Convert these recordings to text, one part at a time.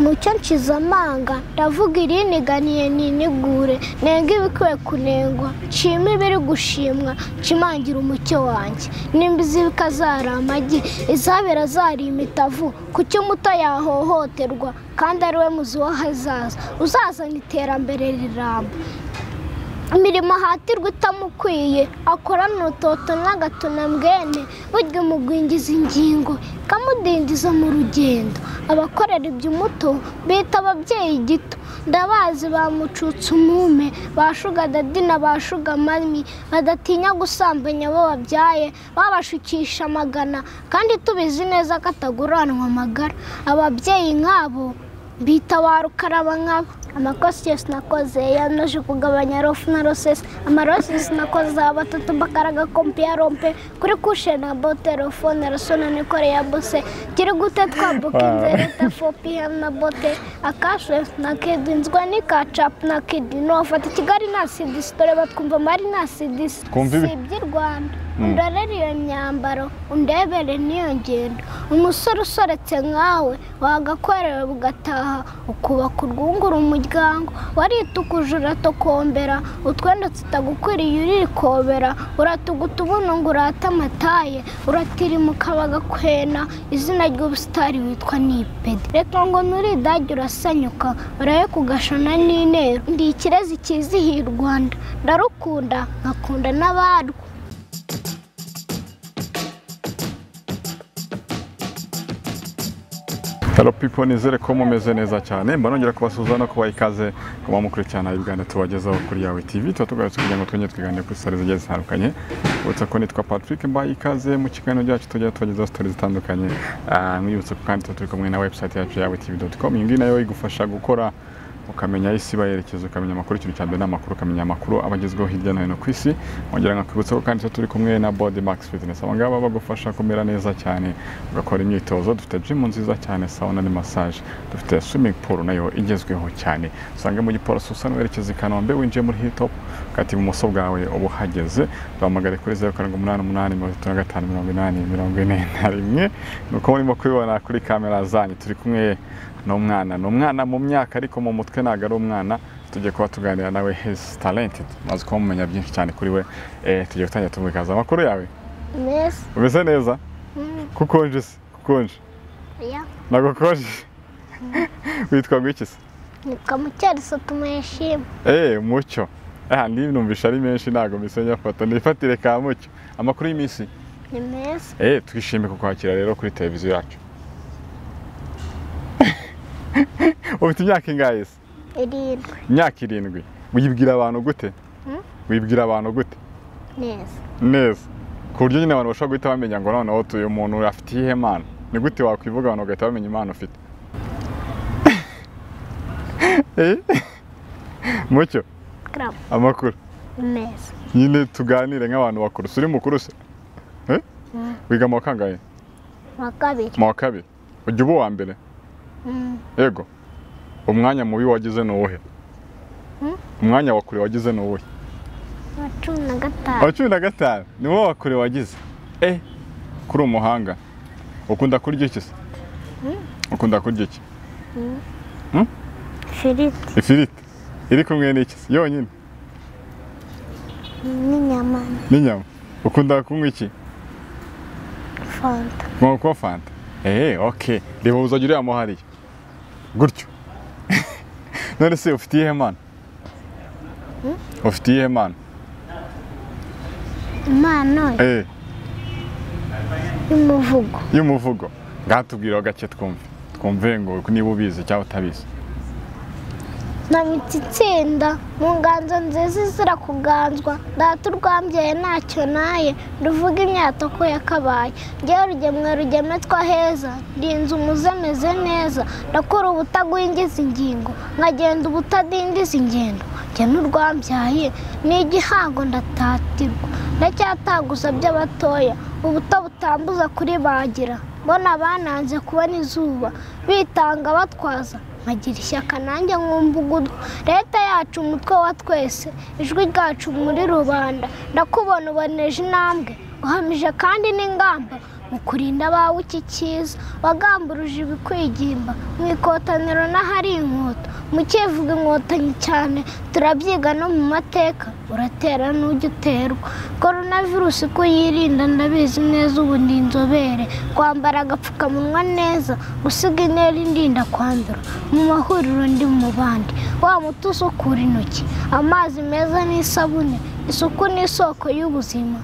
mucyo nshize amanga ndavuga iriniganiye ninigure nenga ibikwiye kunengwa nshima ibiri gushimwa nshimangira umucyo wanjye nimba izibika zari amagi izabera zari imitavu kuki umuto yahohoterwa kandi ari we muzi w'ahazaza uzazana iterambere riramba imirimo ahatirwa itamukwiye akorana urutoto n'agatuna mbwene burya umugwingiza ingingo ikamudindiza mu rugendo abakorera iby'umuto bita ababyeyi gito ndabazi bamucutse umume bashuga dadi na bashuga mami badatinya gusambanya abo babyaye babashukisha amagana kandi tubizi neza ko ataguranwa amagara ababyeyi nk'abo bita warukaraba nk'abo amakosi yose nakoze yanoje kugabanya rofu na rosesi amarosesi nakoze abatatu bakaraga kompi ya rompe kuri kushe na bote rofone rasona nikore ya bose kiri gute twabukinze leta fopi na bote akashe na kedi nzwa ni kacapu na kedi nofata kigali na sidisi dore batwumva mari na sidisi si iby'i rwanda undorere iyo myambaro undebere n'iyo ngendo umusore usoretse nkawe wagakorewe bugataha ukubaka urwungura umuryango waritukuje uratokombera utwenda tutagukwiriye uririkobera uratuguta ubuno ngo urate amataye uratirimuka bagakwena izina ry'ubusitari witwa nipede reka ngo nuridage urasanyuka uraye kugashana n'intero ndi ikirezi kizihiye u rwanda ndarukunda nkakunda n'abarwo Hello people, nizere ko mumeze neza cyane mbanongera kubasuhuza no kubaha ikaze kuba mukurikirana ibiganiro tubagezaho kuri Yawe TV tutugarutse kugira ngo twenge twiganire kuri stories zigiye zitandukanye utsa ko nitwa Patrick mbaye ikaze mu kiganiro cyacu tujya tubagezaho stories zitandukanye mwibutse ko kandi turi kumwe na website yacu yawetv.com iyi ngiyi nayo igufasha gukora ukamenya isi bayerekeza ukamenya amakuru ikintu cyambere n'amakuru ukamenya amakuru abagezweho hirya no hino ku isi wongera nkakubutsa ko kandi turi kumwe na Body Max Fitness abangaba bagufasha kumera neza cyane ugakora imyitozo dufite gym nziza cyane sauna ni massage dufite swimming pool nayo igezweho cyane usanga mu giporoso usa n'werekeza i Kanombe winjiye muri Hilltop kati mu muso bwawe ubu hageze bahamagare kuri 0788858041 nuko murimo kubibona kuri kamera zanyu turi kumwe n'umwana mu myaka ariko mu mutwe ntago ari umwana tujye kuba tuganira nawe his talented maze ko mumenya byinshi cyane kuri we tujye gutangira tumwikaza amakuru yawe neza umeze neza kukonje ya nago konje witwa gwiki se nika mucyariso tumeshima mucyo numvisha ari menshi ntago misenya foto nifatire ka mucyo amakuru y'imisi ni meza twishimiye kukwakira rero kuri televiziyo yacu ufite imyaka ingahe se? 7 imyaka 7 wibwira abantu gute? Wibwira abantu gute? Neza ku buryo nyine abantu bashobora guhita bamenya ngo noneho uyu muntu afite iyihe mpano ni gute wakwivuga abantu bagahita bamenya impano ufite? Mucyo amakuru neza nyine tuganire nk'abantu bakuru uri mukuru se? Wiga mu kangahe? mu kabiri ujya uba uwa mbere? Yego umwanya mubi wagize n'uwuhe? Umwanya wa kure wagize n'uwuhe? wa 15 ni wowe wa kure wagize kuri umuhanga ukunda kurya iki se? Ukunda kurya iki? Ifiriti iri kumwe n'iki se yonyine? N'inyama ukunda kunywa iki? Fanta Mwoko Fanta okay reba uzagira ya muhariye gutyo none se ufite iyihe mpano? Ufite iyihe mpano? impano y'umuvugo ngatubwira gake twumve ngo niba ubizi cyangwa utabizi. Namiti itsinda mu nganzo nziza izira kuganzwa data urwambyaye ntacyo naye ruvuga imyato ko yakabaye ngewe rugemwe twaheza ndinze umuze meze neza ndakora ubutagwingiza ingingo nkagenda ubutadindiza ingendo njye n'urwambyaye ni igihango ndatatirwa ndacyataguza by'abatoya ubuto butambuza kuri bagira mbona bananze kubona izuba bitanga batwaza nkagira ishyaka nanjye nkumvugudwa leta yacu umutwe wa twese ijwi ryacu muri rubanda ndakubona uboneje intambwe uhamije kandi n'ingamba mu kurinda abawe iki cyiza wagamburuje ibikwigimba mu ikotaniro n'ahari inkota mu kivuga inkotanyi cyane turabyiga no mu mateka uratera n'ujya uterwa coronavirus ko yirinda ndabizi neza ubu ndi inzobere kwambara agapfukamunwa neza gusiga intera indinda kwandura mu mahuriro ndi mu bandi wa muti usukura intoki amazi meza n'isabune isuku ni isoko y'ubuzima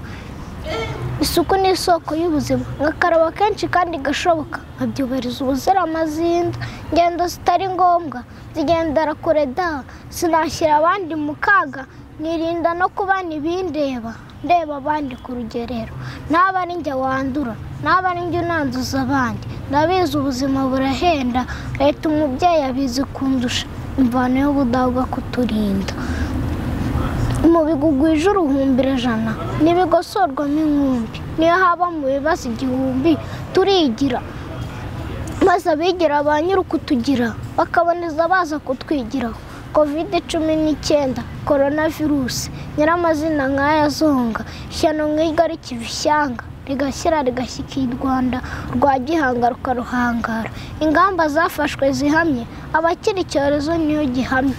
isuku ni isoko y'ubuzima ngakaraba kenshi kandi gashoboka nkabyubahiriza ubuziramazinda ngendo zitari ngombwa zigendera kure da sinashyira abandi mu kaga nirinda no kuba ntibindeba ndeba abandi ku rugerero naba ari njye wandura naba ari njye unanduza abandi ndabizi ubuzima burahenda leta umubyeyi abizi kundusha imvano y'ubudahwa kuturinda mu bigugwije uruhumbire jana n'ibigosorwamo inkumbi niyo haba mu bibazo igihumbi turigira maze abigira ba nyir'ukutugira bakaboneza baza kutwigiraho COVID-19 coronavirus nyiramazina nk'aya zonga ishyano nk'iryo rikiva ishyanga rigashyira rigashyikira u Rwanda rwa gihanga rukaruhangara ingamba zafashwe zihamye abakiri icyorezo niyo gihamye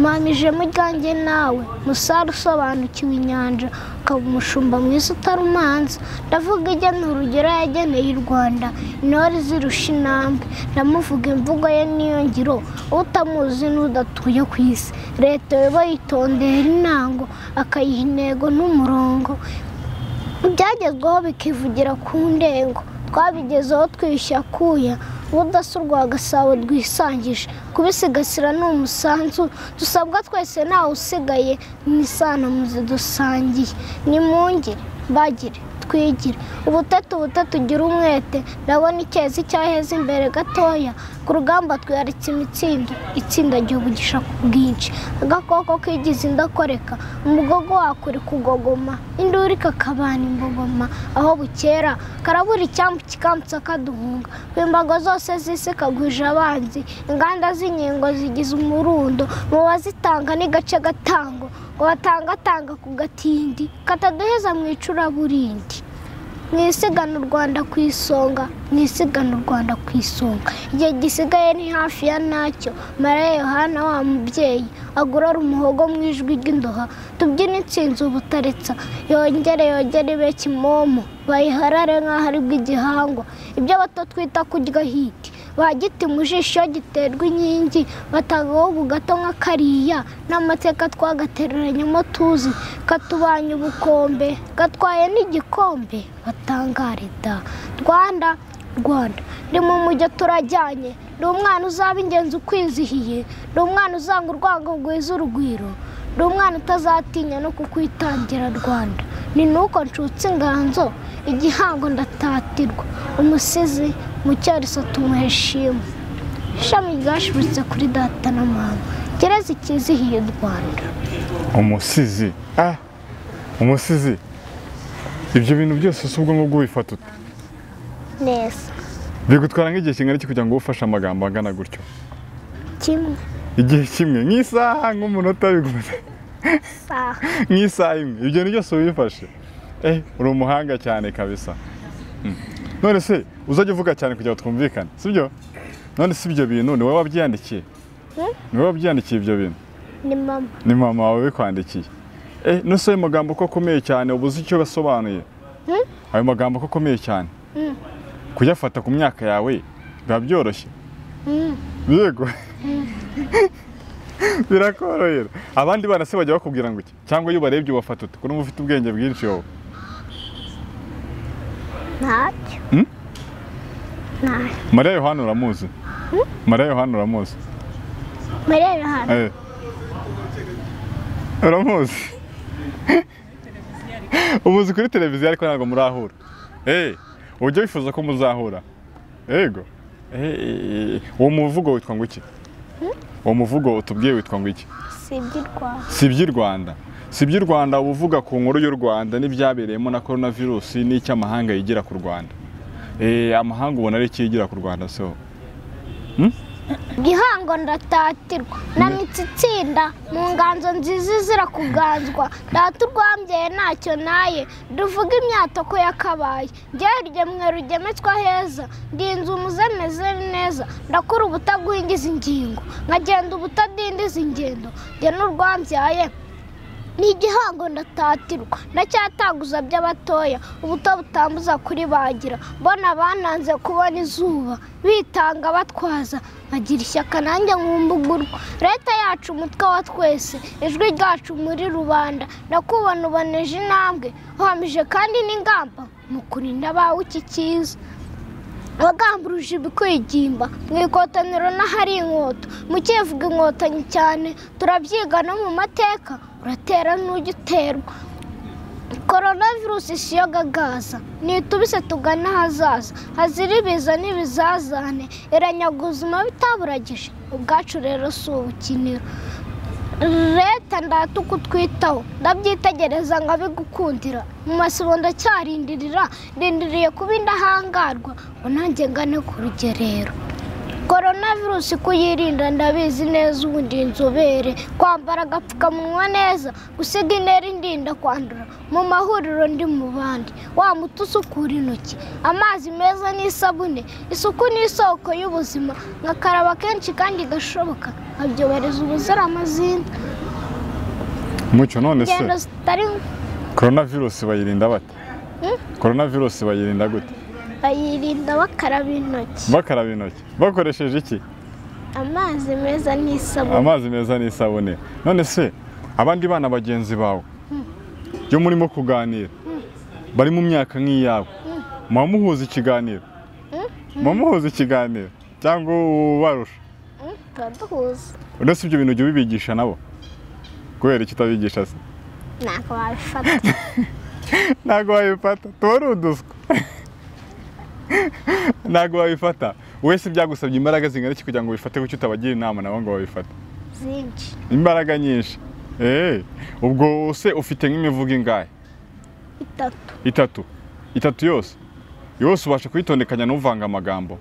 mamije mujyange nawe musara usobanukiwe inyanja ukaba umushumba mwiza utarumanza ndavuga igena urugero yageneye u Rwanda intore zirusha intambwe ndamuvuga imvugo ye niyo ngiro utamuzi n'udatuye ku isi leta yoba yitondera intango akayiha intego n'umurongo byagezweho bikivugira ku ndengo twabigezeho twishyura kuya ubudasurwa Gasabo rwisangije kubisigasira ni umusanzu dusabwa twese ntawe usigaye n'isano muzidusangiye nimungire bagire twigire ubutatu gira umwete ndabona icyezi cyaheze imbere gatoya ku rugamba twiharitse imitsindo itsinda gihugisha ku bwinshi agakoko kigize indakoreka umugogo wakuri kugogoma induri kakabana imbogoma aho bukera karabura icyambu kikambutsa kaduhunga kwimbago zose zise kagwije abanzi inganda z'inyengo zigize umurundo mu bazitanga n'igace gatango ngo batangatanga ku gatindi kataduheza mu icuraburindi mwisigana u Rwanda ku isonga mwisigana u Rwanda ku isonga igihe gisigaye ni hafi ya nacyo Mariya Yohana wa mubyeyi agurara umuhogo mu ijwi ry'indoha tubyina intsinzi ubutaretsa yongere ibe kimomo bayiharare nk'aho ari bw'igihango ibyo bato twita kurya hiti bagiti mu jisho giterwa inkingi batagaho bugato nka kariya n'amateka twagatereranyemo tuzi katubanya ubukombe gatwaye n'igikombe batangarida Rwanda ndi mu mujyi turajyanye ndi umwana uzaba ingenzi ukwizihiye ndi umwana uzanga urwango rwiza urugwiro ndi umwana utazatinya no kukwitangira Rwanda ni nuko ncutse inganzo igihango ndatatirwa umusizi mu cyariso tumuheshima ishami ryashibutse kuri data na mama gereza ikizihiye Rwanda umusizi ibyo bintu byose usubwo ngo ubifata ute neza bigutwara nk'igihe kingana iki kugira ngo ufashe amagambo angana gutyo kimwe igihe kimwe nk'isaha nk'umunota bigumaze nk'isaha imwe ibyo ni byose ubifashe uri umuhanga cyane kabisa none se uzajya uvuga cyane kugira ngo twumvikane sibyo none si ibyo bintu ni wowe wabyiyandikiye ibyo bintu ni mama wawe bikwandikiye nuse ayo magambo ko akomeye cyane ubuze icyo basobanuye ayo magambo ko akomeye cyane kuyafata ku myaka yawe biba byoroshye yego birakorohera abandi bana se bajya bakubwira ngo iki cyangwa iyo ubarebye ubafata ute kuko ufite ubwenge bwinshi wowe ntacyo Mariya Yohana uramuzi Mariya Yohana uramuzi uramuzi umuzi kuri televiziyo ariko ntabwo murahura ujya wifuza ko muzahura yego uwo muvugo witwa ngo iki uwo muvugo utubwiye witwa ngo iki si iby'i Rwanda uba uvuga ku nkuru y'u Rwanda n'ibyabereyemo na coronavirus n'icyo amahanga yigira ku Rwanda amahanga ubona ari iki yigira ku Rwanda se Gihango ndatatirwa na mitsitsinda mu nganzo nziza izira kuganzwa data urwambyaye ntacyo naye duvuga imyato ko yakabaye ngerye mwe rugemetswa heza ndinze umuzemeze neza ndakura ubutaguhingiza ingingo nkagenda ubutadindiza ingendo njye n'urwambyaye ni igihango ndatatirwa ndacyataguza by'abatoya ubuto butambuza kuri bagira mbona bananze kubona izuba bitanga batwaza bagira ishyaka nanjye nkumbugurwa leta yacu umutwe wa twese ijwi ryacu muri rubanda ndakubona uboneje intambwe uhamije kandi n'ingamba mu kurinda abawe iki cyiza wagamburuje ibikwigimba mu ikotaniro n'ahari inkoto mukivuga inkotanyi cyane turabyiga no mu mateka uratera n'ujya uterwa coronavirus si yo gagaza nitubise tugana ahazaza hazira ibiza n'ibizazane iranyaga ubuzima bitaburagije ubwacu rero si ubukiniro leta ndata uko utwitaho ndabyitegereza nkabigukundira mu masibo ndacyarindirira ndindiriye kuba indahangarwa ngo nanjye ngane ku rugerero coronavirus kuyirinda ndabizi neza ubundi inzobere kwambara agapfukamunwa neza gusiga intera indinda kwandura mu mahuriro ndi mu bandi wa muti usukura intoki amazi meza n'isabune isuku n'isoko y'ubuzima nkakaraba kenshi kandi gashoboka nkabyobereza ubuzira amazina mucyo none se coronavirus bayirinda bate coronavirus bayirinda gute bayirinda bakaraba intoki bakoresheje iki amazi meza n'isabune none se abandi bana bagenzi bawe yo murimo kuganira bari mu myaka nk'iyawe muhuza ikiganiro cyangwa ubarusha turaduhuza uretse ibyo bintu ujya ubibigisha nabo kubera icyo utabigisha se ntabwo wabifata tuba ari uduswa ntabwo wabifata wese byagusabye imbaraga zingana iki kugira ngo wifate kuko utabagira inama nabo ngo babifate zinshi imbaraga nyinshi ubwo se ufite nk'imivugo ingahe itatu yose ubasha kuyitondekanya n'uvanga amagambo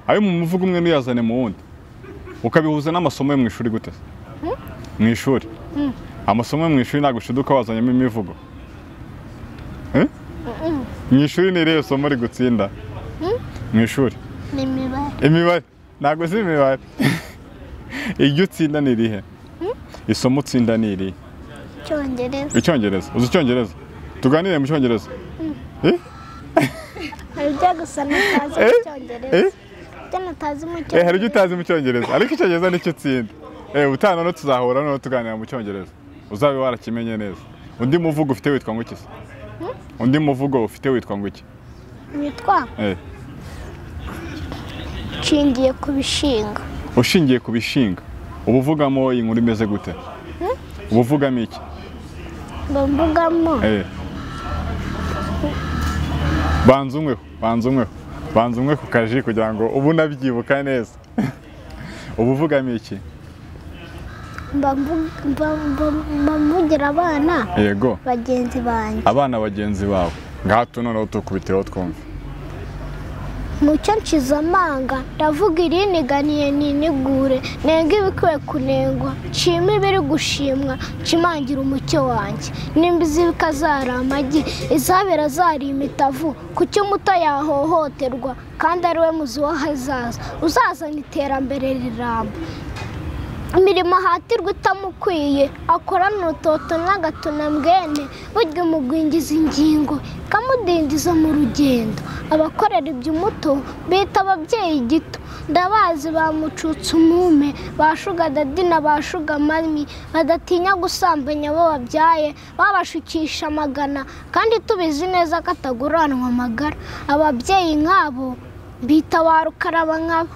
ayo mu muvugo umwe n'uyazane mu wundi ukabihuza n'amasomo yo mu ishuri gute mu ishuri amasomo yo mu ishuri ntabwo ushiduka wazanyemo imivugo mu ishuri ni irihe somo rigutsinda mu ishuri ni imibare ntabwo uzi imibare iryo utsinda ni irihe isomo utsinda ni irihe icyongereza uzi icyongereza tuganire mu cyongereza hari ibyo gusa natazi mu cyongereza hari ibyo utazi mu cyongereza ariko icyongereza nicyo utsinda ubutaha noneho tuzahura noneho tuganira mu cyongereza uzabe warakimenye neza undi muvugo ufite witwa ngo iki se undi muvugo ufite witwa ngo iki witwa ushingiye ku bishinga ushingiye ku bishinga uba uvugamo inkuru imeze gute uba uvugamo iki mbavugamo banza umwe ku kaji kugira ngo ubu unabyibuka neza uba uvugamo iki mvugira abana yego bagenzi banjye abana bagenzi bawe ngaho noneho tukubiteho twumva mucyo nshize amanga ndavuga iriniganiye ninigure nenga ibikwiye kunengwa nshima ibiri gushimwa nshimangira umucyo wanjye nimba izi bikazara amagi izabera zari imitavu kuki umuto yahohoterwa kandi ari we muzi w'ahazaza uzazana iterambere riramba imirimo ahatirwa itamukwiye akorana urutoto n'agatuna mbwene burya umugwingiza ingingo ikamudindiza mu rugendo abakorera iby'umuto bita ababyeyi gito ndabazi bamucutse umume bashuga dadi na bashuga mami badatinya gusambanya abo babyaye babashukisha amagana kandi tubizi neza ko ataguranwa amagara ababyeyi nk'abo bita ba rukaraba nk'abo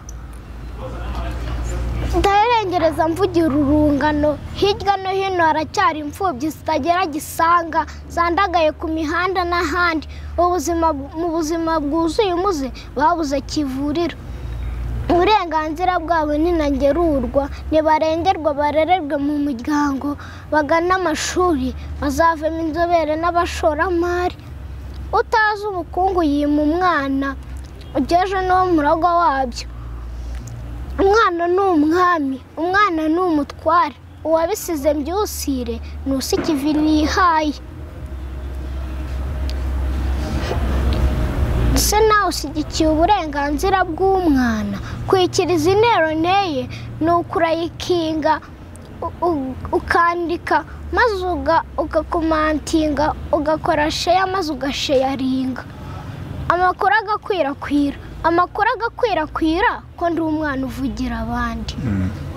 ndaherengereza mvugira urungano hirya no hino haracyari imfubyi zitagera gisanga zandagaye ku mihanda n'ahandi mu buzima bwuzuye umuze babuze kivurira uburenganzira bwabo ninangerurwa ntibarengerwa barererwe mu muryango bagana amashuri bazavemo inzobere n'abashoramari utazi ubukungu yima umwana ugeje no mu rugo wabyo umwana ni umwami, umwana ni umutware, uwabisize mbyusire nusi ikivi nihaye. Se nawe ushyigikiye uburenganzira bw'umwana, kwikiriza intero nteye ni ukurayikinga ukandika maze ugakomantinga ugakora sheya maze ugasheyaringa amakuru agakwirakwira ko ndi umwana uvugira abandi.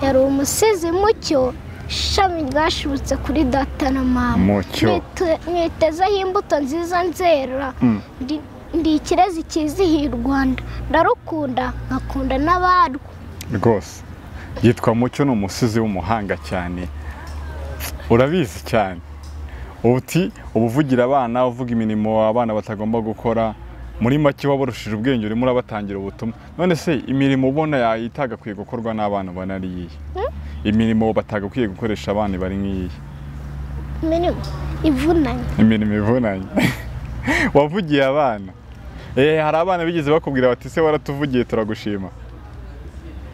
Yari umusizi Mucyo, ishami ryashibutse kuri data na mama, mwitezeho imbuto nziza nzera, ndi ikirezi cyizihiye u Rwanda, ndarukunda nkakunda n'abarwo. Rwose yitwa Mucyo, ni umusizi w'umuhanga cyane, urabizi cyane. Ubuvugira abana, uvuga imirimo abana batagomba gukora, muri make wabarushije ubwenge, urimo urabatangira ubutumwa. None se imirimo ubona yayitagakwiye gukorwa n'abana ubona ari iyihe? Imirimo batagakwiye gukoresha abana bari nk'iyihe? Imirimo ivunanye wavugiye abana. Hari abana bigeze bakubwira bati se waratuvugiye turagushima?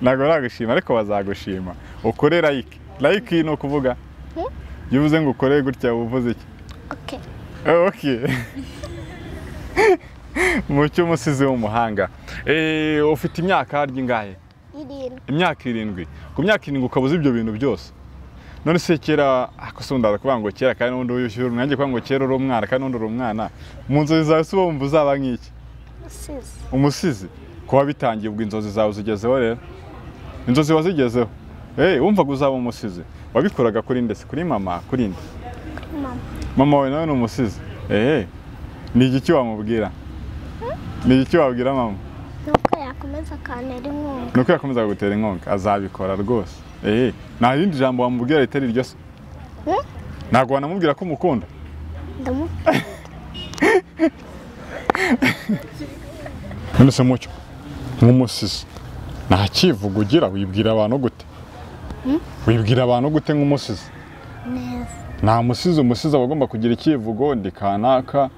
Ntabwo nagushima ariko bazagushima. Ukore like ni ukuvuga iyo uvuze ngo ukore gutya uvuze iki? Okay. Mucyo umusizi w'umuhanga. Ufite imyaka harya ingahe? 7. Imyaka 7. Ku myaka 7 ukabuza ibyo bintu byose. None se kera akosonda kuvuga ngo kera kandi n'undi uyushyura nanjye kuvuga ngo kera uri umwana kandi n'undi uri umwana, mu nzozi zawe se wumva uzaba nk'iki? Umusizi. Kuba bitangiye ubwo inzozi zawe zigezeho rero? Inzozi wazigezeho? Wumvaga uzaba umusizi? Wabikoraga kuri ndetse kuri mama, kuri nde? Mama wawe nawe ni umusizi? Ni iki wamubwira? Ni iki wabwira mama? Nuko yakomeza akantera inkunga. Nuko yakomeza kugutera inkunga, azabikora rwose. Nta rindi jambo wamubwira ritari iryo se? Ntabwo wanamubwira ko umukunda? Ndamukunda. None se Mucyo nk'umusizi nta kivugo ugira, wibwira abantu gute? Wibwira abantu gute nk'umusizi? Nta umusizi aba agomba kugira ikivugo, ndi kanaka.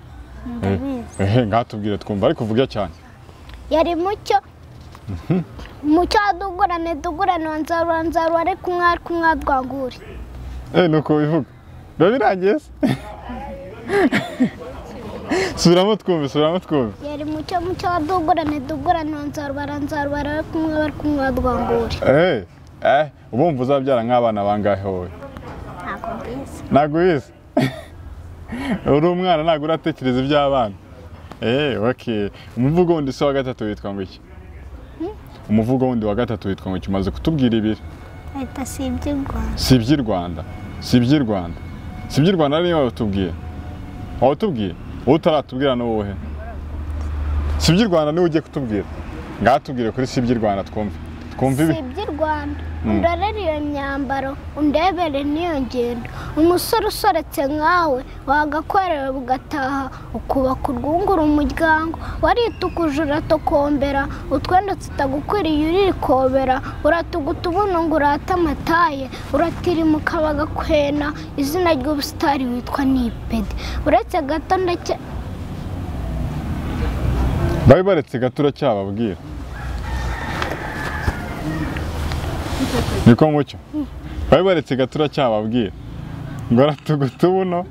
Ngatubwire twumva ariko uvuge cyane. Yari Mucyo. Mucyo dugurane wanzaru ari kumwadwangure. Nuko bivuga. Birangiye se? Subiramo twumve. Yari Mucyo dugurane wanzaru ari kumwadwangure. Ubumva uzabyara nk'abana bangahe wowe? Ntabwo bizi. Uri umwana ntabwo uratekereza iby'abana. Okay. Umuvugo wundi se wa gatatu witwa ngo iki? Umuvugo wundi wa gatatu witwa ngo iki? Umaze kutubwira ibiri. Si iby'i Rwanda niyo watubwiye. Watubwiye? Wowe utaratubwira n'uwuhe? Si iby'i Rwanda niwe ugiye kutubwira. Ngatubwire kuri si iby'i Rwanda twumve ibi. Si iby'i Rwanda. Undorere iyo myambaro, undebere n'iyo ngendo. Umusore usoretse nkawe wagakorewe bugataha, ukubaka urwungura umuryango. Waritukuje uratokombera, utwenda tutagukwiriye uririkobera. Uratuguta ubuno ngo urate amataye, uratirimuka bagakwena. Izina ry'ubusitari witwa Nipede. Uretse gato baretse gato uracyababwira. Niko Mucyo? Baretse gato uracyababwira ngo aratuguta ubuno.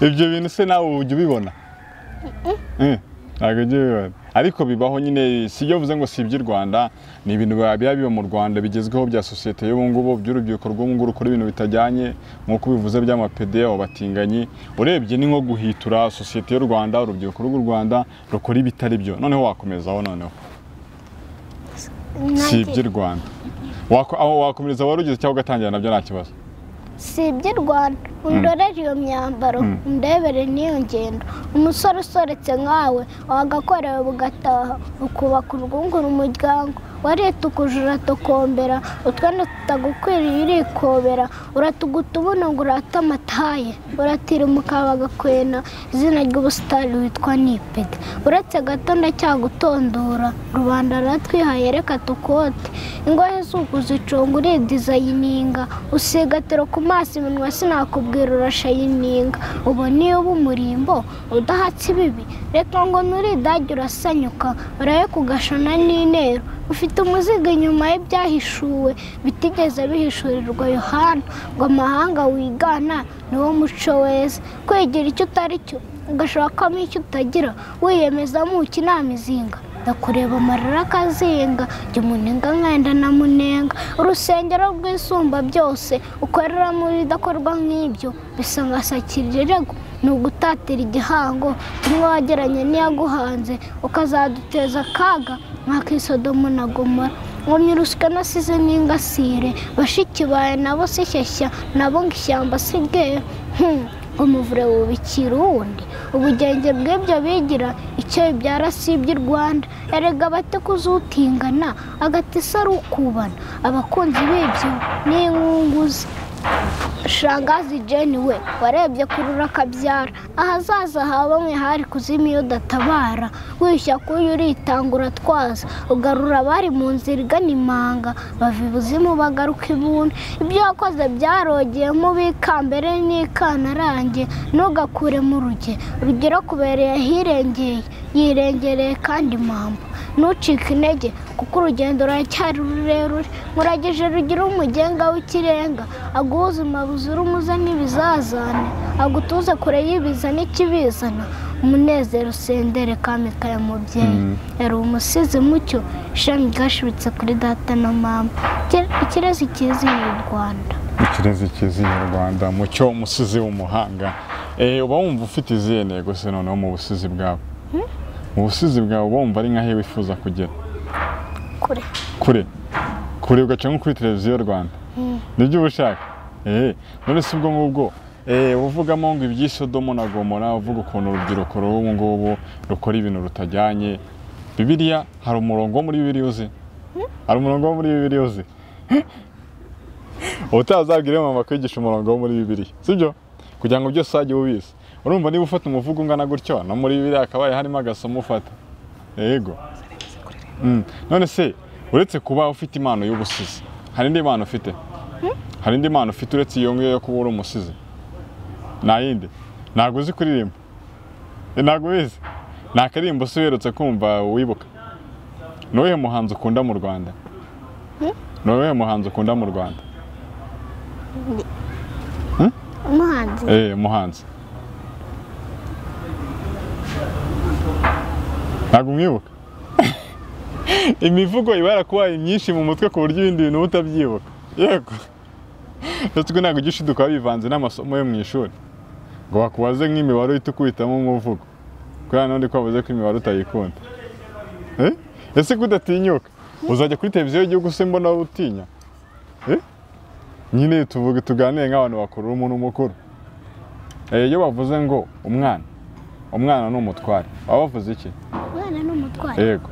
Ibyo bintu se nawe ujya ubibona? Ntabwo ujya ubibona ariko bibaho nyine. Si ibyo uvuze ngo si iby'i Rwanda, ni ibintu biba mu Rwanda bigezweho bya sosiyete y'ubu ngubu, by'urubyiruko rw'ubu ngubu rukora ibintu bitajyanye nk'uko bivuze by'amapede, abatinganyi. Urebye ni nko guhitura sosiyete y'u Rwanda, urubyiruko rw'u Rwanda rukora ibitari byo. Noneho wakomezaho noneho si iby'i Rwanda. Wakomereza warugeze cyangwa ugatangira nabyo nta kibazo. Si iby'i Rwanda. Undorere iyo myambaro, undebere n'iyo ngendo. Umusore usoretse nkawe wagakorewe bugataha, ukubaka urwungura umuryango. waritukuje uratokombera utwana tutagukwiriye urikobera uratuguta ubuno ngo urate amataye uratira umukaba bagakwena izina ry'ubusitani witwa nipega uretse gato ndacyagutondora rubanda ratwihaye reka tukote ingohe z'uku zicunga uridizayininga usigatiro ku maso iminwa sinakubwira urashayininga ubu niyo uba umurimbo udahatse ibibi reka ngo nuridage urasanyuka uraye kugashana n'intero ufite umuzigo inyuma y'ibyahishuwe bitigeze bihishurirwa Yohana ngo amahanga wigana niwo muco weza kwegera icyo utari cyo ugashakamo icyo utagira wiyemezamo ukinama izinga ndakureba amarira akazinga jya umunenga nkenda na munenga urusengero rw'isumba byose ukorera muri bidakorwa nk'ibyo bisa nka sakirirego ni ugutatira igihango kimwe wageranye n'iyaguhanze ukazaduteza akaga nk'ak'isodomu na gomora nkomyurusika nasize n'ingasire bashiki bawe nabo si shyashya nabo ngo ishyamba sigera umuvure wubikira uwundi ubugenge bw'ibyo bigira icyo bibyara si iby'i Rwanda erega bate kuzutingana agatisa ari ukubana abakunzi b'ibyo n'inkunguzi shangazi Jeni we warebye kurura akabyara ahazaza ha bamwe hari kuzima iyo udatabara wishyira kuyo uritanga uratwaza ugarura abari mu nzira igana imanga bava ibuzimu bagaruka ibundi ibyo wakoze byarogeyemo bikambere n'ikanarange ntugakure mu ruge urugero kubereye ahirengeye yirengereye kandi impamvu ntucike intege kuko urugendo ruracyari rurerure murageje rugira umugenga w'ikirenga aguha ubuzima buzira umuze n'ibizazane agutuze kure y'ibiza n'ikibizana umunezero usendere kamika ya mubyeyi yari umusizi mucyo ishami ryashibitse kuri data na mama ikirezi kizihiye u Rwanda ikirezi kizihiye u Rwanda mucyo umusizi w'umuhanga uba wumva ufite izihe ntego se noneho mu busizi bwawe mu busizi bwawe uba wumva ari nk'aho wifuza kugera kure ugaca nko kuri televiziyo Rwanda nibyo uba ushaka none si ubwo ngubwo uvugamo ngo iby'isodomu na gomora uvuga ukuntu urubyiruko rw'ubu ngubu rukora ibintu rutajyanye Bibiliya hari umurongo muri Bibiliya uzi hari umurongo wo muri Bibiliya uzi utazabwire mama kwigisha umurongo wo muri Bibiliya sibyo kugira ngo byose ajye ubizi urumva niba ufata umuvugo ungana gutyo no muri Bibiliya akabaye harimo agasomo ufata yego none se uretse kuba ufite impano y'ubusizi hari indi mpano ufite hari indi mpano ufite uretse iyo ngiyo yo kuba uri umusizi nta yindi ntabwo uzi kuririmba ntabwo ubizi nta karirimbo se uherutse kumva wibuka ni uwuhe muhanzi ukunda mu Rwanda ni uwuhe muhanzi ukunda mu Rwanda umuhanzi ntabwo umwibuka imivugo iba yarakubaye myinshi mu mutwe ku buryo ibindi bintu utabyibuka yego ndetse ntabwo ugishiduka bivanze n'amasomo yo mu ishuri ngo bakubaze nk'imibare uhita ukubitamo umuvugo kubera n'undi ko wavuze ko imibare utayikunda ese kudatinyuka uzajya kuri televiziyo y'igihugu se mbona utinya nyine tuvuge tuganire nk'abantu bakuru umuntu mukuru iyo bavuze ngo umwana ni umutware baba bavuze iki umwana ni umutware yego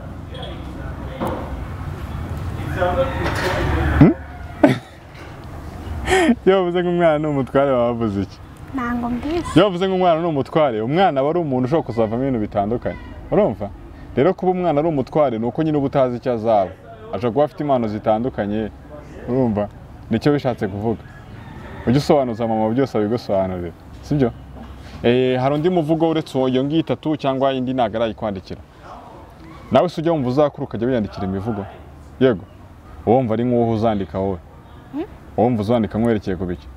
iyo bavuze ngo umwana ni umutware baba bavuze iki ntabwo mbizi iyo bavuze ngo umwana ni umutware umwana aba ari umuntu ushobora kuzavamo ibintu bitandukanye urumva rero kuba umwana ari umutware ni uko nyine uba utazi icyo azaba ashobora kuba afite impano zitandukanye urumva nicyo bishatse kuvuga ujye usobanuza mama byose abigusobanurira sibyo hari undi muvugo uretse iyo ngiyo itatu cyangwa indi ntabwo arayikwandikira nawe se ujya wumva uzakura ukajya wiyandikira imivugo yego wumva ari nk'uwo uzandika wowe wumva uzandika nk'uwerekeye ku biki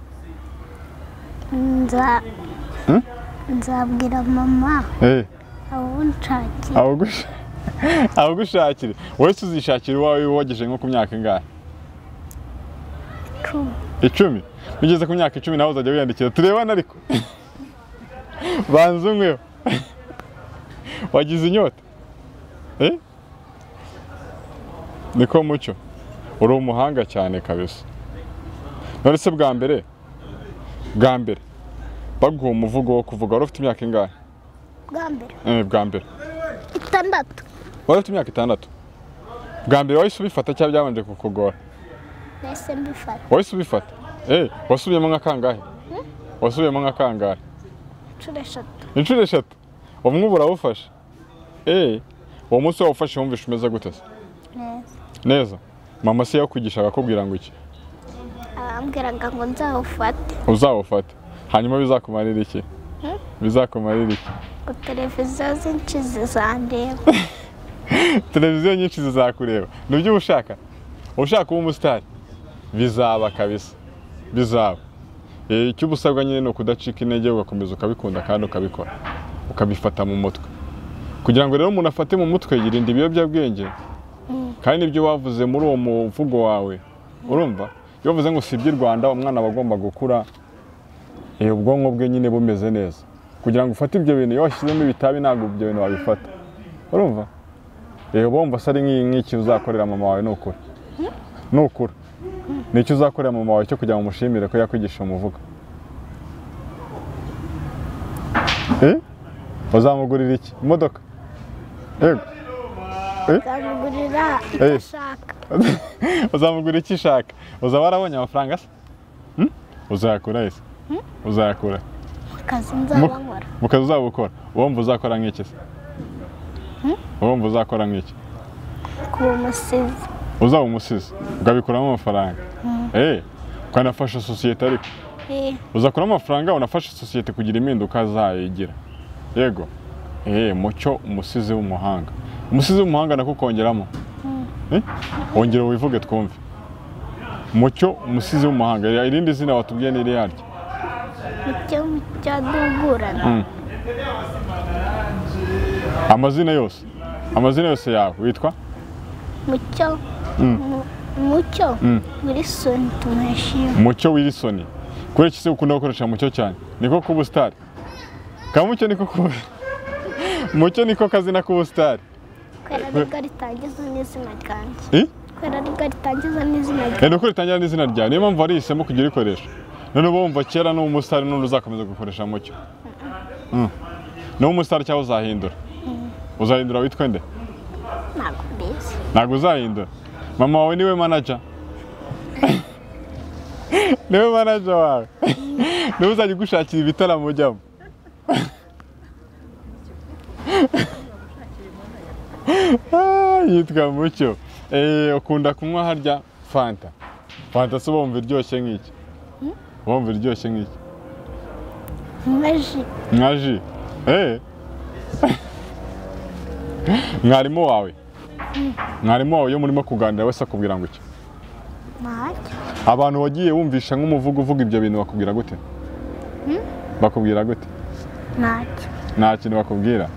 nzabwira mama awugushakire wowe se uzishakira uwawe wagejeje nko ku myaka ingahe 10 ugeze ku myaka 10 nawe uzajya wiyandikira turebana ariko banze umweho wagize inyota niko mucyo uri umuhanga cyane kabisa none se bwa mbere baguha umuvugo wo kuvuga wari ufite imyaka ingahe bwa mbere 6 wari ufite imyaka 6 bwa mbere wahise ubifata cyangwa byabanje kukugora? nahise mbifata. Wahise ubifata? Wasubiyemo nka kangahe? Wasubiyemo nka kangahe? Inshuro eshatu. Umwe urawufashe? Uwo munsi wawufashe wumvishe umeze gute se? Neza. Mama se yakwigishaga akubwira ngo iki? Ambwiraga ngo nzawufate. Uzawufate. Hanyuma bizakumarira iki? Bizakumarira iki? Ngo televiziyo nyinshi zizandeba. Televiziyo nyinshi zizakureba. Nibyo ushaka? Ushaka kuba umusitari? Bizaba kabisa. Bizaba. Icyo ubusabwa nyine no kudacika intege ugakomeza ukabikunda kandi ukabikora. Ukabifata mu mutwe. Kugira ngo rero umuntu afate mu mutwe yirinda ibiyobyabwenge. Kandi nibyo wavuze muri uwo muvugo wawe. Urumva? Iyo wavuze ngo si iby'i Rwanda umwana bagomba gukura ubwonko bwe nyine bumeze neza. Kugira ngo ufate ibyo bintu iyo washyizemo ibitabi ntabwo ibyo bintu wabifata. Urumva? Bumva se ari nk'iki uzakorera mama wawe nukura. Nukura. Nicyo uzakorera mama wawe cyo kugira ngo umushimire ko yakwigisha umuvugo. Uzamugurira iki? Imodoka? Yego. Uzamugurira icyo ashaka. Uzamugurira icyo ashaka. Uzaba warabonye amafaranga se? Uzayakura ese? Uzayakura? Akazi nzaba nkora. Mu kazi uzaba ukora? Wumva uzakora nk'iki se? Wumva uzakora nk'iki? Kuba umusizi. Uzaba umusizi ukabikuramo amafaranga. Ukanafasha sosiyete ariko. Uzakuramo amafaranga unafasha sosiyete kugira impinduka zayigira. Yego. Mucyo umusizi w'umuhanga. Umusizi w'umuhanga nako kongeramo. Wongera wivuge twumve. Mucyo umusizi w'umuhanga. Irindi zina watubwiye ni iri harya? Mucyo cyadugurana. Amazina yose yawe witwa? Mucyo. Mucyo Wilson Tumuheshima. Mucyo Wilson. Kuri iki se ukunda gukoresha Mucyo cyane? Niko kuba star. Mucyo niko kuba. Mucyo niko kazina kuba star. Kwera nibwo ritangiza n'izina ryanjye. Kwera nibwo ritangiza n'izina ryanjye. Nuko ritangira n'izina ryawe. Niyo mpamvu warisemo kugira ikoresha. None bumva kera no umustar none uzakomeza gukoresha Mucyo. No umustar cyangwa uzahindura? Uzahindura witwa nde? Ntabwo mbizi. Ntabwo uzahindura. Mama wawe niwe manager? Niwe manager wawe? Niwe uzajya gushakira ibitaramo ujyamo? Yitwa Mucyo. Ukunda kunywa harya fanta? Fanta se wumva iryoshye nk'iki? Wumva iryoshye nk'iki? Nkaji. Mwarimu wawe? Mwarimu wawe iyo murimo kuganira wese akubwira ngo iki? Ntacyo. Abantu wagiye wumvisha nk'umuvugo uvuga ibyo bintu bakubwira gute? Bakubwira gute? Ntacyo. Nta kintu bakubwira?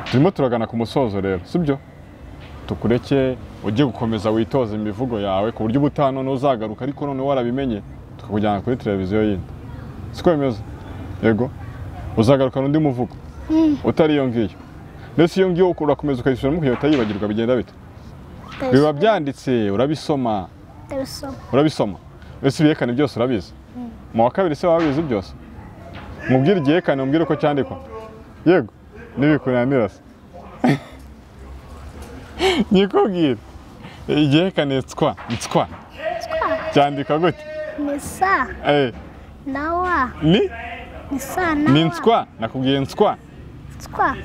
Turimo turagana ku musozo rero, sibyo? Tukureke ujye gukomeza witoza imivugo yawe ku buryo ubutaha none uzagaruka ariko none warabimenye tukakujyana kuri televiziyo yindi. Siko bimeze? Yego. Uzagaruka n'undi muvugo? Utari iyo ngiyo. Ndetse iyo ngiyo urakomeza ukayisubiramo kugira utayibagirwa bigenda bite? Biba byanditse urabisoma. Urabisoma. Ese ibiyekane byose urabizi? Mu wa kabiri se wabizi byose? Mubwire igiyekane umbwire ko cyandikwa. Yego. Nibikunanira se. Nikubwire. Igiyekane tswa. Cyandika gute? Ni sa. Na wa. Ni sa na wa. Ni ntswa. Nakubwiye ntswa. Tswa.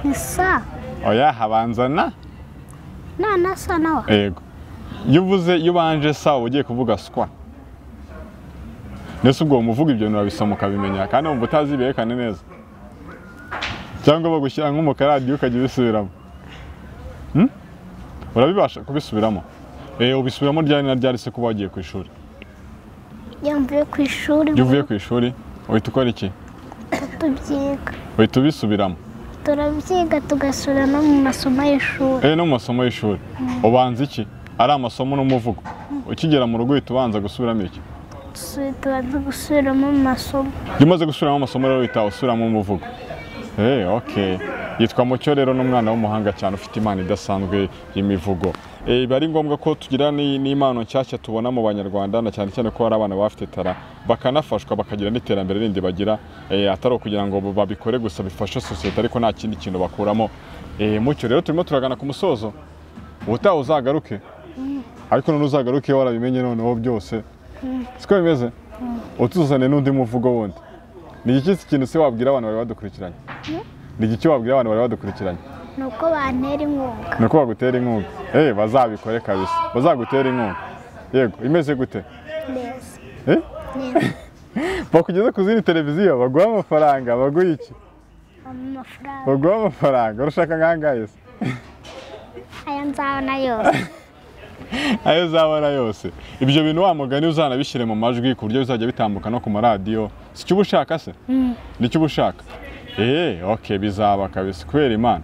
Ni sa. Oya habanza na. Na sa na wa. Yego. Iyo uvuze iyo banje sa ugiye kuvuga skwa. Nese ubwo umuvuga ibyo nabisoma ukabimenya kandi wumva utazi ibiyekane neza. Cyangwa bagushyira nko mu karadiyo ukajya ubisubiramo. Urabibasha kubisubiramo? Ubisubiramo ryari se kuba wagiye ku ishuri? Yamvuye ku ishuri. Uvuye ku ishuri uhita ukora iki? Tubyiga. Uhita ubisubiramo? Turabyiga tugasubira no mu masomo y'ishuri. No mu masomo y'ishuri. Ubanza iki? Ari amasomo n'umuvugo. Ukigera mu rugo uhita ubanza gusubiramo iki? Tubanza gusubiramo mu masomo. Iyo umaze gusubiramo amasomo rero uhita usubiramo umuvugo. Okay. Yitwa Mucyo rero n'umwana w'umuhanga cyane ufite imana idasanzwe y'imivugo. Bari ngombwa ko tugira n'imano nshyashya tubona mu Banyarwanda na cyane cyane ko hari abana bafite tara bakanafashwa bakagira n'iterambere rindi bagira atari kugira ngo babikore gusa bifashe sosiyete ariko nta kindi kintu bakuramo Mucyo rero turimo turagana ku musozo ubutaha uzagaruke ariko none uzagaruke warabimenye noneho byose siko bimeze utuzane n'undi muvugo wundi ni iki kintu se wabwira abantu bari badukurikiranye ni iki wabwira abantu bari badukurikiranye nuko bantera inkunga nuko bagutera inkunga bazabikore kabisa bazagutera inkunga yego imeze gute neza bakugeze ku zindi televiziyo baguha amafaranga baguha iki baguha amafaranga urashaka nkangahe se aya nzabona yose ayo uzabona yose ibyo bintu wa mugani uzanabishyire mu majwi ku buryo bizajya bitambuka no ku maradiyo si cyo ubushaka se nicyo ubushaka okay bizaba kabisa kubera Imana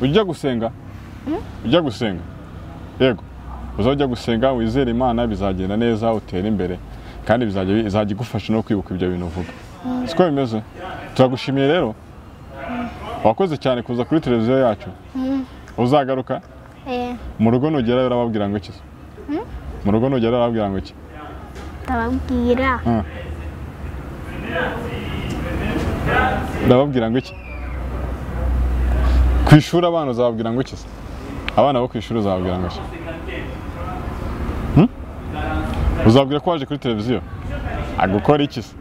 ujya gusenga yego uzajya gusenga wizere Imana bizagenda neza utera imbere kandi bizajya igufasha no kwibuka ibyo bintu uvuga siko bimeze turagushimiye rero wakoze cyane kuza kuri televiziyo yacu uzagaruka mu rugo nugera urababwira ngo iki mu rugo nugera urababwira ngo iki ndababwira ngo iki ku ishuri abana uzababwira ngo iki abana bo ku ishuri uzababwira ngo iki uzabwira ko waje kuri televiziyo agukora iki se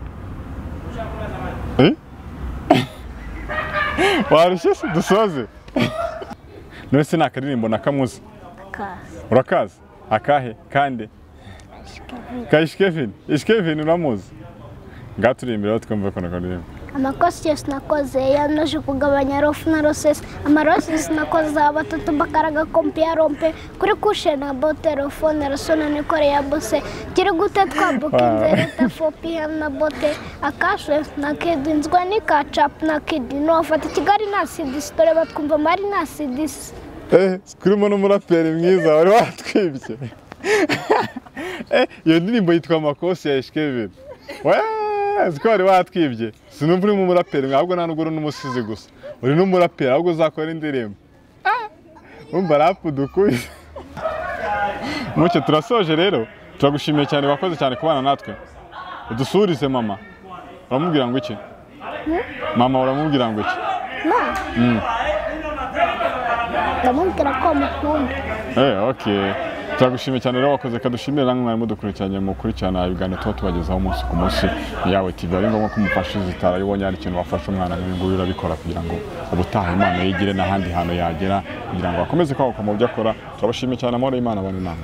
warushye se dusoze none se nta karirimbo na kamuzi urakazi akahe kande ka Ishkevin uramuzi ngaturimbira twumve ko nakaririmbo amakosi yose nakoze yanaje kugabanya rofu na rosesi amarosesi nakoze abatatu bakaraga kompi ya rompe kuri kushe na bote rofone rasona nikore ya bose kiri gute twabukinze leta fopi na bote akashe na kidi nzwa ni kacapu na kidi nofata Kigali na sidisi dore batwumva mari na sidisi kurimo n'umuraperi mwiza wari watwibye iyo ndirimbo yitwa amakosi ya Ishkevin ziko wari watwibye sinumva uri mu muraperi ahubwo nta nubwo uri n'umusizi gusa uri n'umuraperi ahubwo uzakora indirimbo umva rapu dukuye mucyo turasoje rero turagushimiye cyane wakoze cyane kubana natwe udusurize mama uramubwira ngo iki mama uramubwira ngo iki ndamubwira ko mukunda okay turagushimiye cyane rero wakoze kadushimire namwe mwari mudukurikiranye mukurikirana ibiganiro tuba tubagezaho umunsi ku munsi yawe TV ari ngombwa ko umufasha zitara yibonye ari ikintu wafasha umwana n'inguyu urabikora kugira ngo ubutaha Imana yigire n'ahandi hantu yagera kugira ngo akomeze kwaguka mu byo akora turabashimiye cyane amahoro y'Imana abane namwe